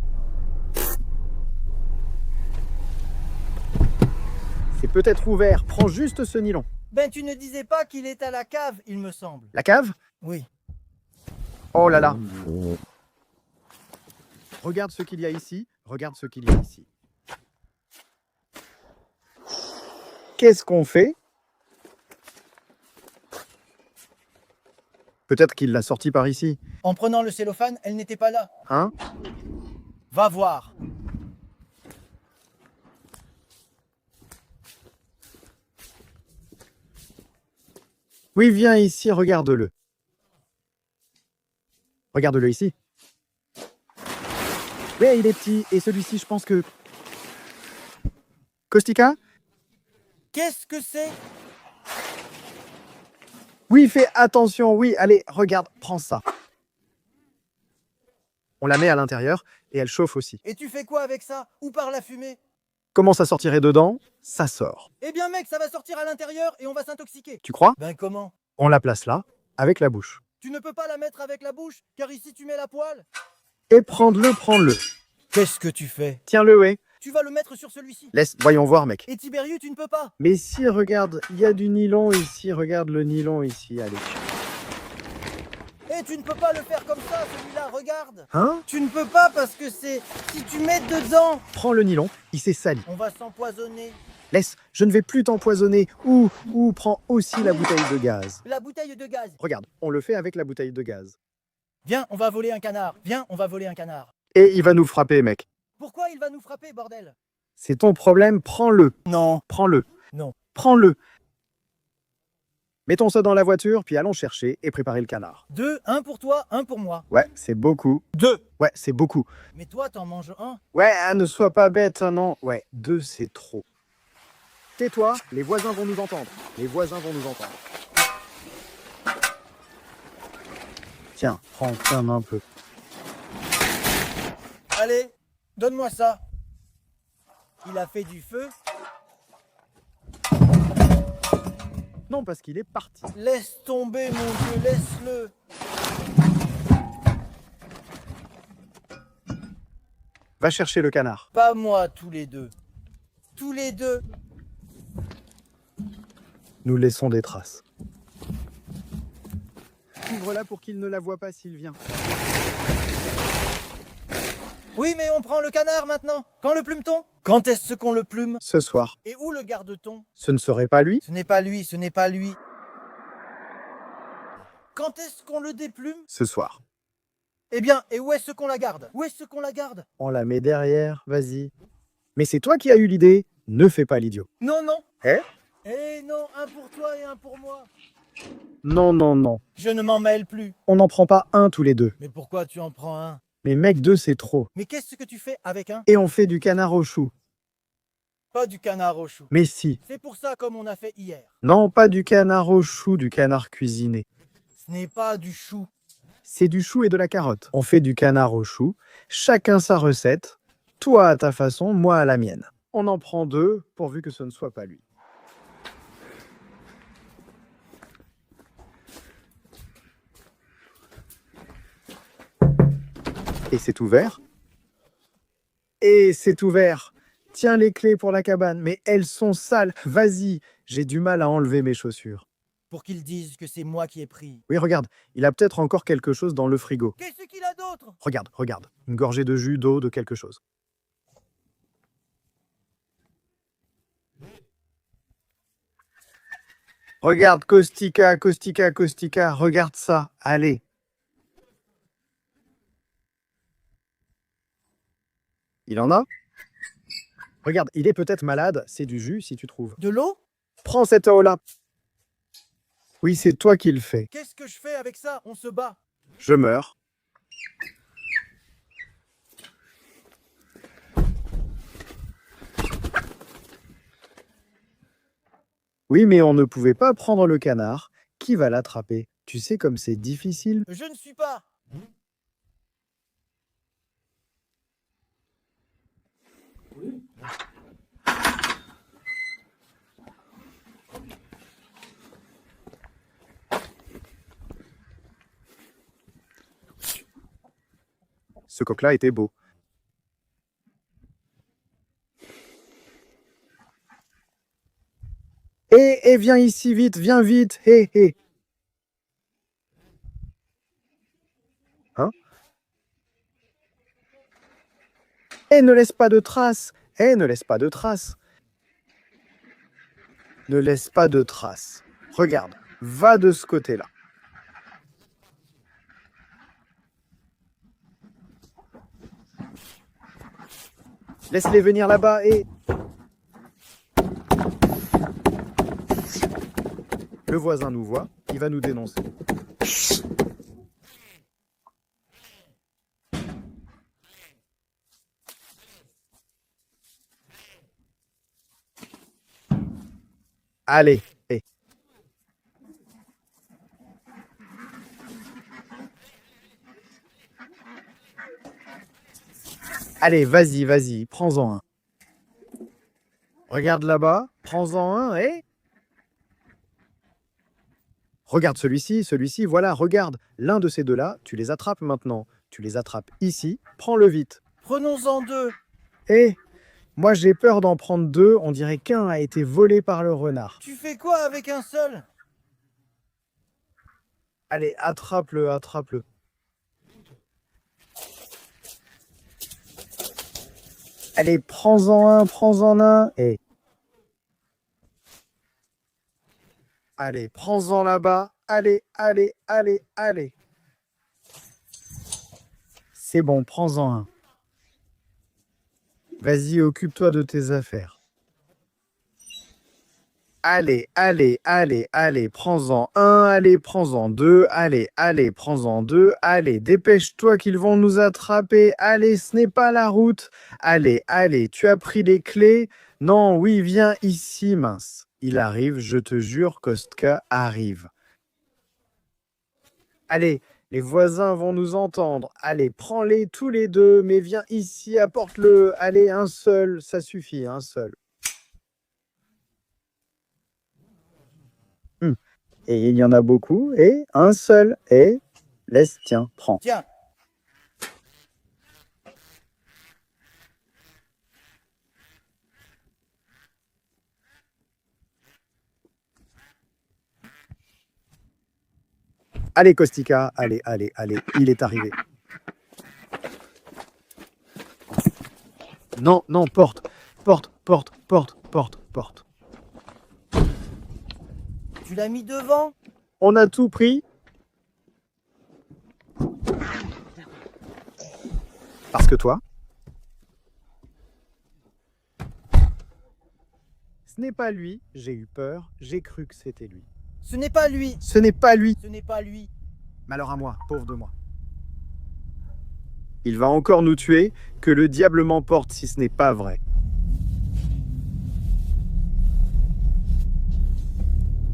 C'est peut-être ouvert. Prends juste ce nylon. Ben tu ne disais pas qu'il est à la cave, il me semble. La cave? Oui. Oh là là. Regarde ce qu'il y a ici. Regarde ce qu'il y a ici. Qu'est-ce qu'on fait? Peut-être qu'il l'a sorti par ici. En prenant le cellophane, elle n'était pas là. Hein? Va voir. Oui, viens ici, regarde-le. Regarde-le ici. Oui, il est petit. Et celui-ci, je pense que... Kostika? Qu'est-ce que c'est? Oui, fais attention. Oui, allez, regarde, prends ça. On la met à l'intérieur et elle chauffe aussi. Et tu fais quoi avec ça? Ou par la fumée? Comment ça sortirait dedans? Ça sort. Eh bien mec, ça va sortir à l'intérieur et on va s'intoxiquer. Tu crois? Ben comment? On la place là, avec la bouche. Tu ne peux pas la mettre avec la bouche, car ici tu mets la poêle. Et prends-le, prends-le. Qu'est-ce que tu fais? Tiens-le, ouais. Tu vas le mettre sur celui-ci. Laisse, voyons voir, mec. Et Tiberius, tu ne peux pas. Mais si, regarde, il y a du nylon ici. Regarde le nylon ici, allez. mais tu ne peux pas le faire comme ça, celui-là, regarde. Hein? Tu ne peux pas parce que c'est... Si tu mets dedans, Prends le nylon, il s'est sali. on va s'empoisonner. Laisse, je ne vais plus t'empoisonner. Ou prends aussi la bouteille de gaz. La bouteille de gaz. Regarde, on le fait avec la bouteille de gaz. Viens, on va voler un canard. Viens, on va voler un canard. Et il va nous frapper, mec. Pourquoi il va nous frapper, bordel? C'est ton problème, prends-le. Non. Prends-le. Non. Prends-le. Mettons ça dans la voiture, puis allons chercher et préparer le canard. 2, 1 pour toi, 1 pour moi. Ouais, c'est beaucoup. 2. Ouais, c'est beaucoup. Mais toi, t'en manges un. Ouais, ne sois pas bête, hein, non. Ouais, 2, c'est trop. Tais-toi, les voisins vont nous entendre. Les voisins vont nous entendre. Tiens, prends un peu. Allez, donne-moi ça. Il a fait du feu. Non, parce qu'il est parti. Laisse tomber, mon Dieu, laisse-le. Va chercher le canard. Pas moi, tous les deux. Tous les deux. Nous laissons des traces. Ouvre-la pour qu'il ne la voie pas s'il vient. Oui, mais on prend le canard maintenant. Quand le plume-t-on? Quand est-ce qu'on le plume? Ce soir. Et où le garde-t-on? Ce ne serait pas lui? Ce n'est pas lui, ce n'est pas lui. Quand est-ce qu'on le déplume? Ce soir. Eh bien, et où est-ce qu'on la garde? Où est-ce qu'on la garde? On la met derrière, vas-y. Mais c'est toi qui as eu l'idée. Ne fais pas l'idiot. Non, non. Eh? Eh non, un pour toi et un pour moi. Non, non, non. Je ne m'en mêle plus. On n'en prend pas un tous les deux. Mais pourquoi tu en prends un? Mais mec, 2, c'est trop. Mais qu'est-ce que tu fais avec un? Et on fait du canard au chou. Pas du canard au chou. Mais si. C'est pour ça comme on a fait hier. Non, pas du canard au chou, du canard cuisiné. Ce n'est pas du chou. C'est du chou et de la carotte. On fait du canard au chou. Chacun sa recette. Toi à ta façon, moi à la mienne. On en prend 2, pourvu que ce ne soit pas lui. Et c'est ouvert. Et c'est ouvert. Tiens les clés pour la cabane, mais elles sont sales. Vas-y, j'ai du mal à enlever mes chaussures. Pour qu'ils disent que c'est moi qui ai pris. Oui, regarde, il a peut-être encore quelque chose dans le frigo. Qu'est-ce qu'il a d'autre? Regarde, regarde. Une gorgée de jus, d'eau, de quelque chose. Regarde, Caustica, Caustica, Caustica, regarde ça. Allez. Il en a? Regarde, il est peut-être malade. C'est du jus, si tu trouves. De l'eau? Prends cette eau-là. Oui, c'est toi qui le fais. Qu'est-ce que je fais avec ça? On se bat. Je meurs. Oui, mais on ne pouvait pas prendre le canard. Qui va l'attraper? Tu sais comme c'est difficile. Je ne suis pas. Ce coq-là était beau. Et viens ici vite, viens vite. Hé, hé. Hein? Et ne laisse pas de traces. Et ne laisse pas de traces. Ne laisse pas de traces. Regarde, va de ce côté-là. Laisse-les venir là-bas et... Le voisin nous voit, il va nous dénoncer. Allez, hé. Allez, vas-y, vas-y, prends-en un. Regarde là-bas, prends-en un, et... Regarde celui-ci, voilà, regarde. L'un de ces deux-là, tu les attrapes maintenant. Tu les attrapes ici, prends-le vite. Prenons-en 2. Eh, moi j'ai peur d'en prendre 2, on dirait qu'un a été volé par le renard. Tu fais quoi avec un seul? Allez, attrape-le, attrape-le. Allez, prends-en un. Et allez, prends-en là-bas. Allez, allez, allez, allez. C'est bon, prends-en un. Vas-y, occupe-toi de tes affaires. Allez, allez, allez, allez, prends-en un, allez, prends-en deux, allez, allez, prends-en deux, allez, dépêche-toi qu'ils vont nous attraper, allez, ce n'est pas la route, allez, allez, tu as pris les clés? Non, oui, viens ici, mince. Il arrive, je te jure, Kostka arrive. Allez, les voisins vont nous entendre, allez, prends-les tous les deux, mais viens ici, apporte-le, allez, un seul, ça suffit, un seul. Et il y en a beaucoup, et un seul, et laisse, tiens, prends. Tiens. Allez, Kostika, allez, allez, allez, il est arrivé. Non, non, porte, porte, porte, porte, porte, porte. Tu l'as mis devant? On a tout pris. Parce que toi, ce n'est pas lui, j'ai eu peur, j'ai cru que c'était lui. Ce n'est pas lui. Ce n'est pas lui. Ce n'est pas lui. Malheur à moi, pauvre de moi. Il va encore nous tuer, que le diable m'emporte si ce n'est pas vrai.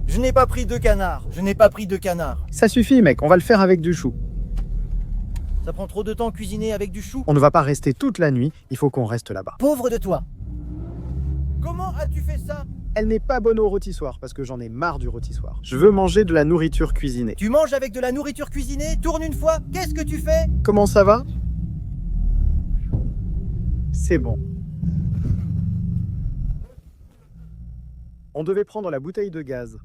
Je n'ai pas pris de canard. Je n'ai pas pris de canard. Ça suffit, mec, on va le faire avec du chou. Ça prend trop de temps cuisiner avec du chou. On ne va pas rester toute la nuit, il faut qu'on reste là-bas. Pauvre de toi. Comment as-tu fait ça? Elle n'est pas bonne au rôtissoir, parce que j'en ai marre du rôtissoir. Je veux manger de la nourriture cuisinée. Tu manges avec de la nourriture cuisinée? Tourne une fois. Qu'est-ce que tu fais? Comment ça va? C'est bon. On devait prendre la bouteille de gaz.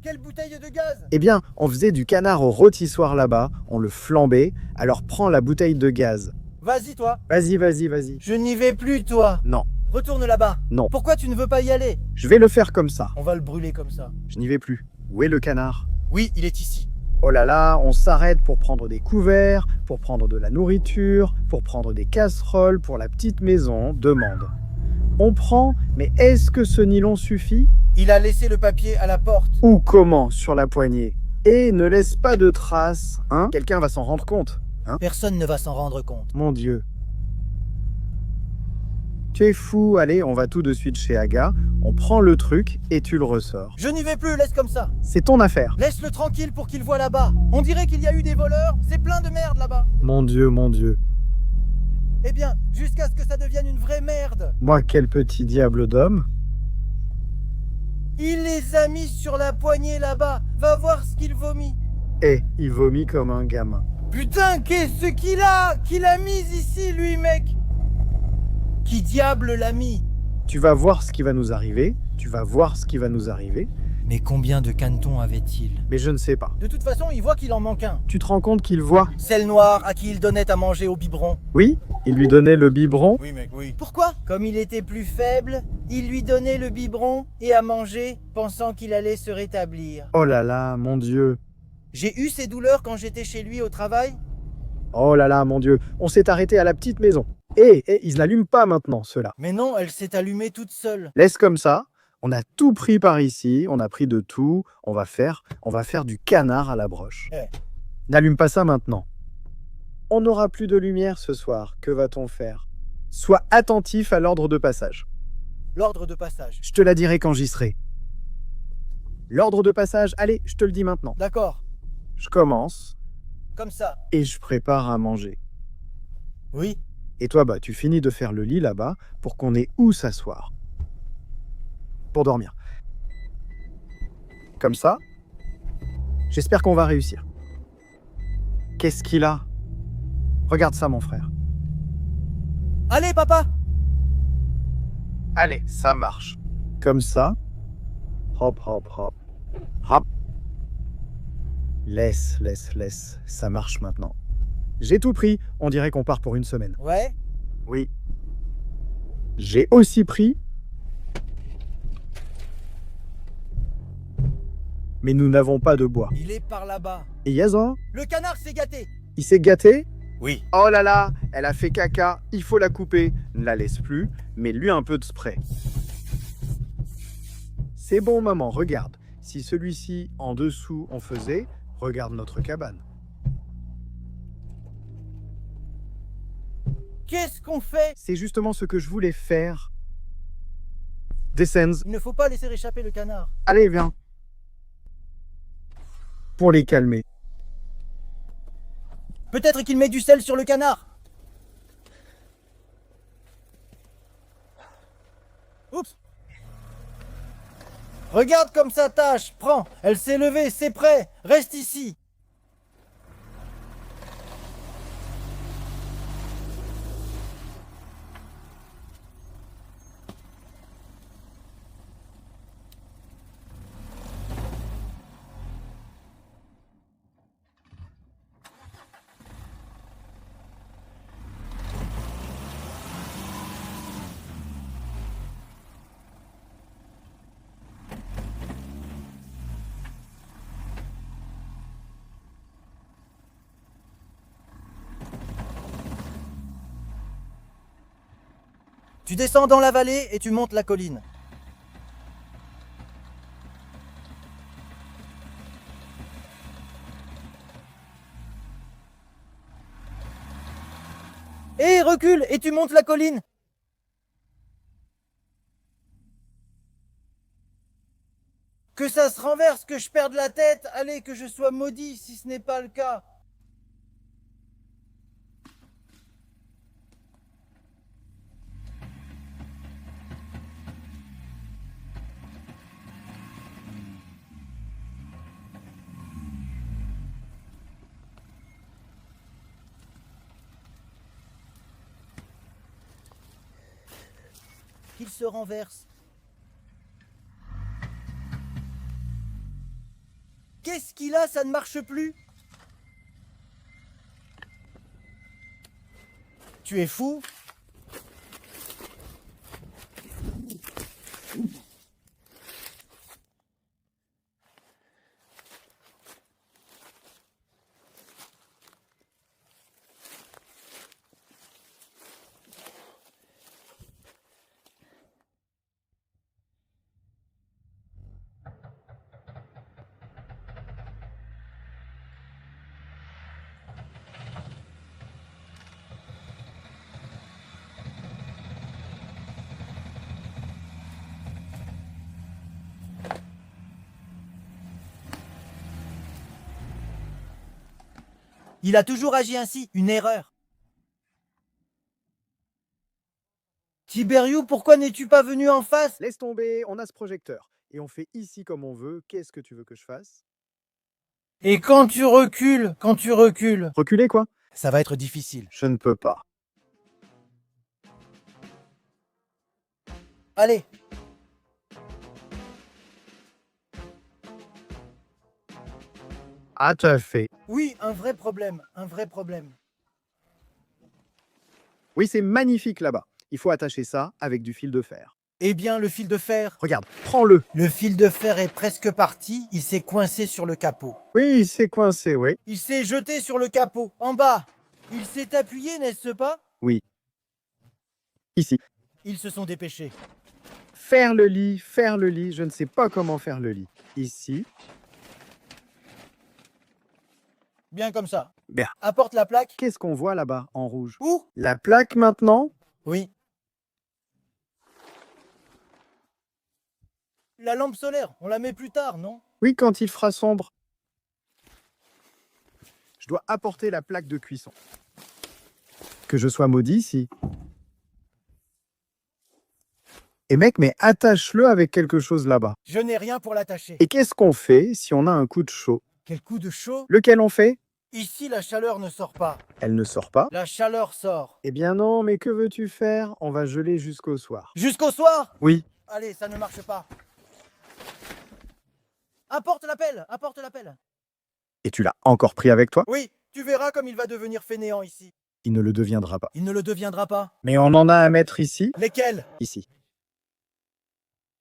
Quelle bouteille de gaz? Eh bien, on faisait du canard au rôtissoir là-bas, on le flambait, alors prends la bouteille de gaz. Vas-y, toi. Vas-y, vas-y, vas-y. Je n'y vais plus, toi. Non, Retourne là-bas. non. Pourquoi tu ne veux pas y aller? Je vais le faire comme ça. On va le brûler comme ça. Je n'y vais plus. Où est le canard? Oui, il est ici. Oh là là, on s'arrête pour prendre des couverts, pour prendre de la nourriture, pour prendre des casseroles pour la petite maison, demande. On prend, mais est-ce que ce nylon suffit? Il a laissé le papier à la porte. Ou comment sur la poignée? Et ne laisse pas de traces, hein? Quelqu'un va s'en rendre compte, hein? Personne ne va s'en rendre compte. Mon Dieu. Tu es fou, allez, on va tout de suite chez Aga, on prend le truc et tu le ressors. Je n'y vais plus, laisse comme ça. C'est ton affaire. Laisse-le tranquille pour qu'il voit là-bas. On dirait qu'il y a eu des voleurs. C'est plein de merde là-bas. Mon Dieu, mon Dieu. Eh bien, jusqu'à ce que ça devienne une vraie merde. Moi, quel petit diable d'homme. Il les a mis sur la poignée là-bas. Va voir ce qu'il vomit. Et il vomit comme un gamin. Putain, qu'est-ce qu'il a mis ici, lui, mec? Qui diable l'a mis? Tu vas voir ce qui va nous arriver, tu vas voir ce qui va nous arriver, Mais combien de canetons avait-il? mais je ne sais pas. De toute façon, il voit qu'il en manque un. Tu te rends compte qu'il voit? Celle noire à qui il donnait à manger au biberon. Oui, il lui donnait le biberon. Oui, mec, oui. Pourquoi? Comme il était plus faible, il lui donnait le biberon et à manger, pensant qu'il allait se rétablir. Oh là là, mon Dieu. J'ai eu ces douleurs quand j'étais chez lui au travail. Oh là là, mon Dieu. On s'est arrêté à la petite maison. Ils n'allument pas maintenant, ceux-là. Mais non, elle s'est allumée toute seule. Laisse comme ça. On a tout pris par ici, on a pris de tout. On va faire du canard à la broche. Eh. N'allume pas ça maintenant. On n'aura plus de lumière ce soir. Que va-t-on faire? Sois attentif à l'ordre de passage. L'ordre de passage. Je te la dirai quand j'y serai. L'ordre de passage, allez, je te le dis maintenant. D'accord, Je commence comme ça. et je prépare à manger. Oui. Et toi, bah, tu finis de faire le lit là-bas pour qu'on ait où s'asseoir. Pour dormir. Comme ça. J'espère qu'on va réussir. Qu'est-ce qu'il a? Regarde ça, mon frère. Allez, papa! Allez, ça marche. Comme ça. Hop, hop, hop. Hop. Laisse, laisse, laisse. Ça marche maintenant. J'ai tout pris. On dirait qu'on part pour une semaine. Ouais? Oui. J'ai aussi pris. Mais nous n'avons pas de bois. Il est par là-bas. Et Yazan, Le canard s'est gâté. il s'est gâté? Oui. Oh là là, elle a fait caca, il faut la couper. Ne la laisse plus, mets-lui un peu de spray. C'est bon, maman, regarde. Si celui-ci, en dessous, on faisait, regarde notre cabane. Qu'est-ce qu'on fait? C'est justement ce que je voulais faire. Descends. Il ne faut pas laisser échapper le canard. Allez, viens. Pour les calmer. Peut-être qu'il met du sel sur le canard. Oups. Regarde comme ça tâche. Prends. Elle s'est levée, c'est prêt. Reste ici. Tu descends dans la vallée et tu montes la colline. Et recule et tu montes la colline. Que ça se renverse, que je perde la tête, allez, que je sois maudit si ce n'est pas le cas. Qu'il se renverse. Qu'est-ce qu'il a? Ça ne marche plus. Tu es fou? Il a toujours agi ainsi, une erreur. Tiberiu, pourquoi n'es-tu pas venu en face? Laisse tomber, on a ce projecteur. Et on fait ici comme on veut. Qu'est-ce que tu veux que je fasse? Et quand tu recules, Reculer, quoi? ça va être difficile. Je ne peux pas. Allez. Ah, tu as fait. Oui, un vrai problème, un vrai problème. Oui, c'est magnifique là-bas. Il faut attacher ça avec du fil de fer. Eh bien, le fil de fer. Regarde, prends-le. Le fil de fer est presque parti, il s'est coincé sur le capot. Oui, c'est coincé, oui. Il s'est jeté sur le capot, en bas. Il s'est appuyé, n'est-ce pas? Oui. Ici. Ils se sont dépêchés. Faire le lit, faire le lit. Je ne sais pas comment faire le lit. Ici. Bien comme ça. Bien. Apporte la plaque. Qu'est-ce qu'on voit là-bas en rouge? Où? La plaque maintenant? Oui. La lampe solaire, on la met plus tard, non? Oui, quand il fera sombre. Je dois apporter la plaque de cuisson. Que je sois maudit ici. Et mec, mais attache-le avec quelque chose là-bas. Je n'ai rien pour l'attacher. Et qu'est-ce qu'on fait si on a un coup de chaud? Quel coup de chaud? Lequel on fait? Ici, la chaleur ne sort pas. Elle ne sort pas? La chaleur sort. Eh bien non, mais que veux-tu faire? On va geler jusqu'au soir. Jusqu'au soir? Oui. Allez, ça ne marche pas. Apporte la pelle, apporte la pelle. Et tu l'as encore pris avec toi? Oui, tu verras comme il va devenir fainéant ici. Il ne le deviendra pas. Il ne le deviendra pas. Mais on en a à mettre ici, Lesquels? ici.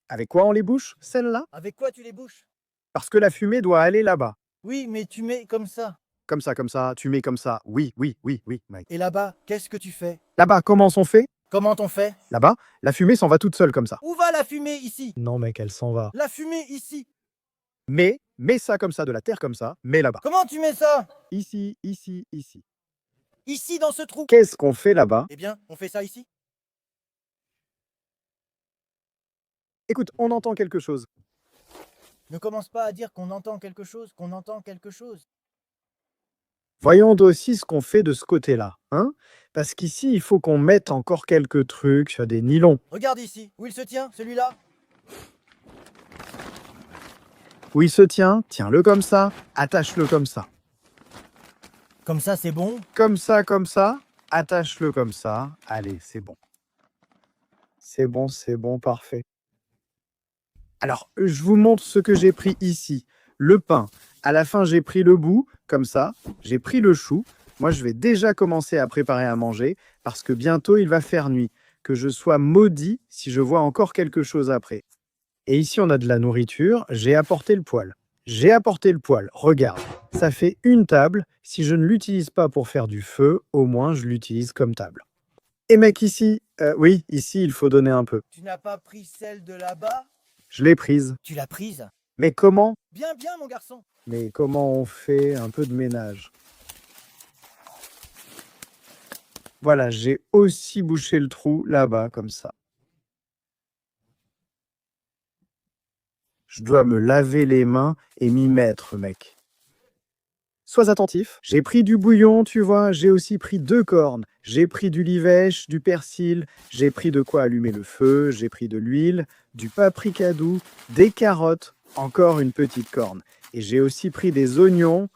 Avec quoi on les bouche? Celle-là? Avec quoi tu les bouches? Parce que la fumée doit aller là-bas. Oui, mais tu mets comme ça. Comme ça, tu mets comme ça. Oui, oui, oui, oui, Mike. Et là-bas, qu'est-ce que tu fais? Là-bas, comment on fait? Comment t'on fait? Là-bas, la fumée s'en va toute seule comme ça. Où va la fumée ici? Non, mec, elle s'en va. La fumée ici. Mets ça comme ça, de la terre comme ça, mets là-bas. Comment tu mets ça? Ici, ici, ici. Ici dans ce trou. Qu'est-ce qu'on fait là-bas? Eh bien, on fait ça ici. Écoute, on entend quelque chose. Ne commence pas à dire qu'on entend quelque chose, qu'on entend quelque chose. Voyons aussi ce qu'on fait de ce côté-là, hein? Parce qu'ici, il faut qu'on mette encore quelques trucs sur des nylons. Regarde ici, où il se tient, celui-là? Où il se tient, tiens-le comme ça, attache-le comme ça. Comme ça, c'est bon. Comme ça, attache-le comme ça. Allez, c'est bon. C'est bon, parfait. Alors, je vous montre ce que j'ai pris ici. Le pain. À la fin, j'ai pris le bout, comme ça. J'ai pris le chou. Moi, je vais déjà commencer à préparer à manger parce que bientôt, il va faire nuit. Que je sois maudit si je vois encore quelque chose après. Et ici, on a de la nourriture. J'ai apporté le poêle. Regarde, ça fait une table. Si je ne l'utilise pas pour faire du feu, au moins, je l'utilise comme table. Et mec, ici, oui, ici, il faut donner un peu. Tu n'as pas pris celle de là-bas? Je l'ai prise. Tu l'as prise? Mais comment? Bien, bien, mon garçon. Mais comment on fait un peu de ménage? Voilà, j'ai aussi bouché le trou là-bas, comme ça. Je dois me laver les mains et m'y mettre, mec. Sois attentif. J'ai pris du bouillon, tu vois. J'ai aussi pris 2 cornes. J'ai pris du livèche, du persil. J'ai pris de quoi allumer le feu. J'ai pris de l'huile, du paprika doux, des carottes, encore une petite corne. Et j'ai aussi pris des oignons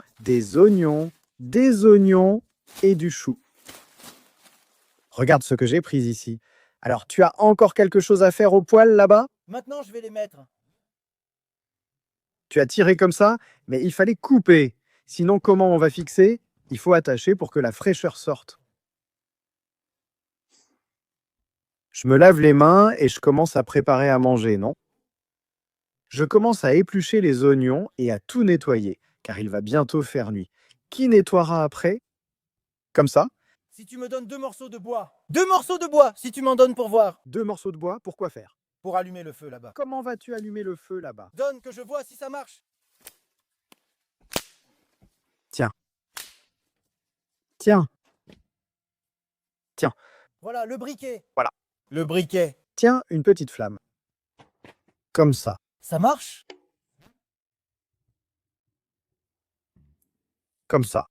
et du chou. Regarde ce que j'ai pris ici. Alors, tu as encore quelque chose à faire au poêle là-bas? Maintenant, je vais les mettre. Tu as tiré comme ça, mais il fallait couper. Sinon, comment on va fixer? Il faut attacher pour que la fraîcheur sorte. Je me lave les mains et je commence à préparer à manger, non? Je commence à éplucher les oignons et à tout nettoyer, car il va bientôt faire nuit. Qui nettoiera après? Comme ça? Si tu me donnes 2 morceaux de bois. 2 morceaux de bois, si tu m'en donnes pour voir. 2 morceaux de bois, pour quoi faire? Pour allumer le feu là-bas. Comment vas-tu allumer le feu là-bas? Donne que je vois si ça marche. Tiens. Tiens. Tiens. Voilà, le briquet. Voilà. Le briquet. Tiens, une petite flamme. Comme ça. Ça marche? Comme ça.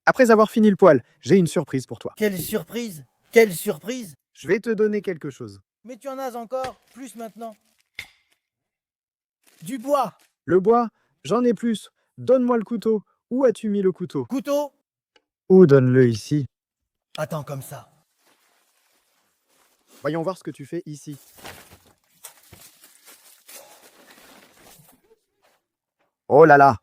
Après avoir fini le poêle, j'ai une surprise pour toi. Quelle surprise! Quelle surprise! Je vais te donner quelque chose. Mais tu en as encore, plus maintenant. Du bois! Le bois, j'en ai plus. Donne-moi le couteau. Où as-tu mis le couteau? Couteau! Où donne-le ici? Attends comme ça. Voyons voir ce que tu fais ici. Oh là là!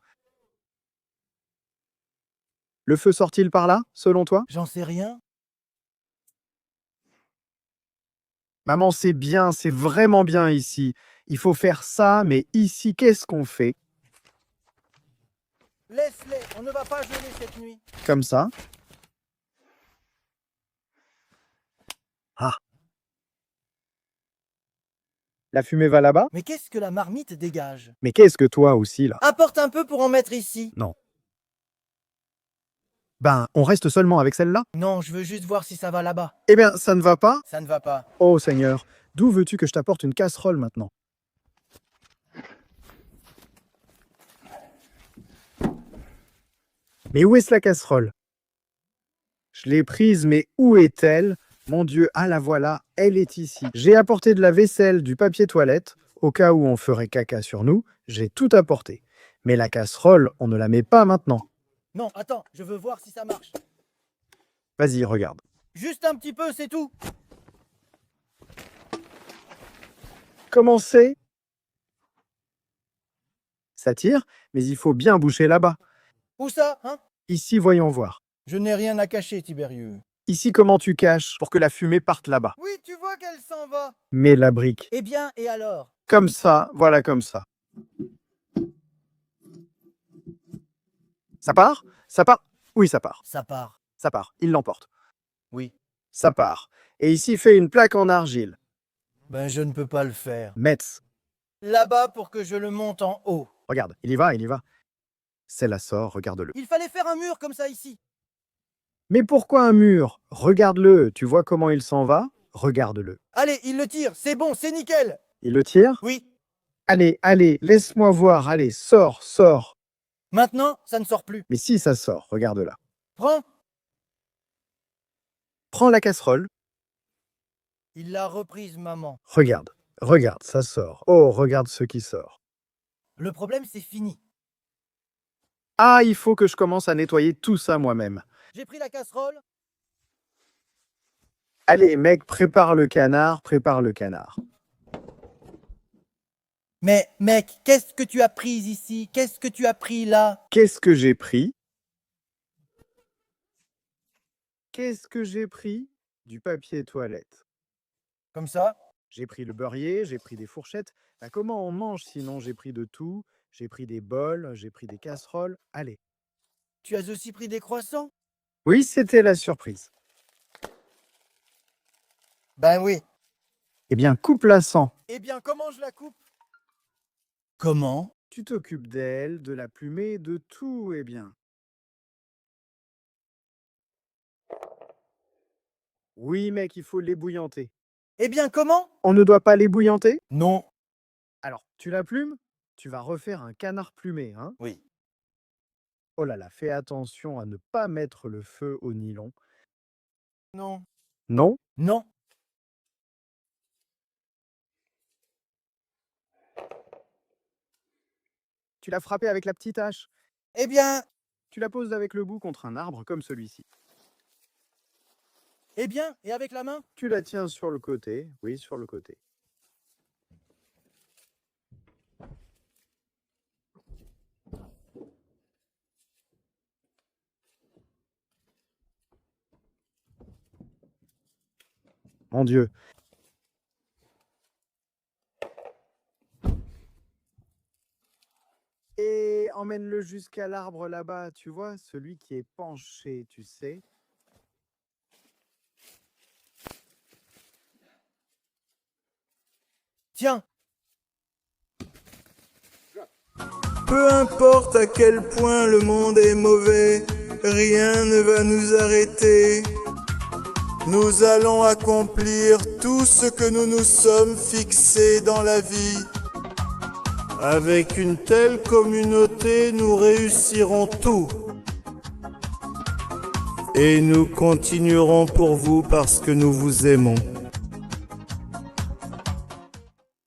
Le feu sort-il par là, selon toi? J'en sais rien. Maman, c'est bien, c'est vraiment bien ici. Il faut faire ça, mais ici, qu'est-ce qu'on fait? Laisse-les, on ne va pas geler cette nuit. Comme ça. Ah! La fumée va là-bas? Mais qu'est-ce que la marmite dégage? Mais qu'est-ce que toi aussi, là? Apporte un peu pour en mettre ici. Non. Ben, on reste seulement avec celle-là? Non, je veux juste voir si ça va là-bas. Eh bien, ça ne va pas? Ça ne va pas. Oh Seigneur, d'où veux-tu que je t'apporte une casserole maintenant? Mais où est-ce la casserole? Je l'ai prise, mais où est-elle? Mon Dieu, ah la voilà, elle est ici. J'ai apporté de la vaisselle, du papier toilette, au cas où on ferait caca sur nous, j'ai tout apporté. Mais la casserole, on ne la met pas maintenant. Non, attends, je veux voir si ça marche. Vas-y, regarde. Juste un petit peu, c'est tout. Comment c'est? Ça tire, mais il faut bien boucher là-bas. Où ça, hein? Ici, voyons voir. Je n'ai rien à cacher, Tiberius. Ici, comment tu caches pour que la fumée parte là-bas? Oui, tu vois qu'elle s'en va. Mets la brique. Eh bien, et alors? Comme ça, voilà comme ça. Ça part? Ça part? Oui, ça part. Ça part. Ça part. Il l'emporte. Oui. Ça part. Et ici, fais une plaque en argile. Ben, je ne peux pas le faire. Metz. Là-bas pour que je le monte en haut. Regarde, il y va, il y va. C'est la sort, regarde-le. Il fallait faire un mur comme ça ici. Mais pourquoi un mur? Regarde-le. Tu vois comment il s'en va? Regarde-le. Allez, il le tire. C'est bon, c'est nickel. Il le tire? Oui. Allez, allez, laisse-moi voir. Allez, sors, sors. Maintenant, ça ne sort plus. Mais si, ça sort. Regarde-là. Prends. Prends la casserole. Il l'a reprise, maman. Regarde, regarde, ça sort. Oh, regarde ce qui sort. Le problème, c'est fini. Ah, il faut que je commence à nettoyer tout ça moi-même. J'ai pris la casserole. Allez, mec, prépare le canard, prépare le canard. Mais, mec, qu'est-ce que tu as pris ici? Qu'est-ce que tu as pris là? Qu'est-ce que j'ai pris? Qu'est-ce que j'ai pris? Du papier toilette. Comme ça? J'ai pris le beurrier, j'ai pris des fourchettes. Ben, comment on mange sinon? J'ai pris de tout. J'ai pris des bols, j'ai pris des casseroles. Allez. Tu as aussi pris des croissants? Oui, c'était la surprise. Ben oui. Eh bien, coupe-la sans. Eh bien, comment je la coupe? Comment? Tu t'occupes d'elle, de la plumée, de tout, eh bien. Oui, mec, il faut l'ébouillanter. Eh bien, comment? On ne doit pas l'ébouillanter? Non. Alors, tu la plumes? Tu vas refaire un canard plumé, hein? Oui. Oh là là, fais attention à ne pas mettre le feu au nylon. Non. Non? Non. Tu l'as frappé avec la petite hache. Eh bien, Tu la poses avec le bout contre un arbre comme celui-ci. eh bien, et avec la main? Tu la tiens sur le côté. Oui, sur le côté. Mon Dieu. Et emmène-le jusqu'à l'arbre là-bas, tu vois, celui qui est penché, tu sais. Tiens. Peu importe à quel point le monde est mauvais, rien ne va nous arrêter. Nous allons accomplir tout ce que nous nous sommes fixés dans la vie. Avec une telle communauté, nous réussirons tout. Et nous continuerons pour vous parce que nous vous aimons.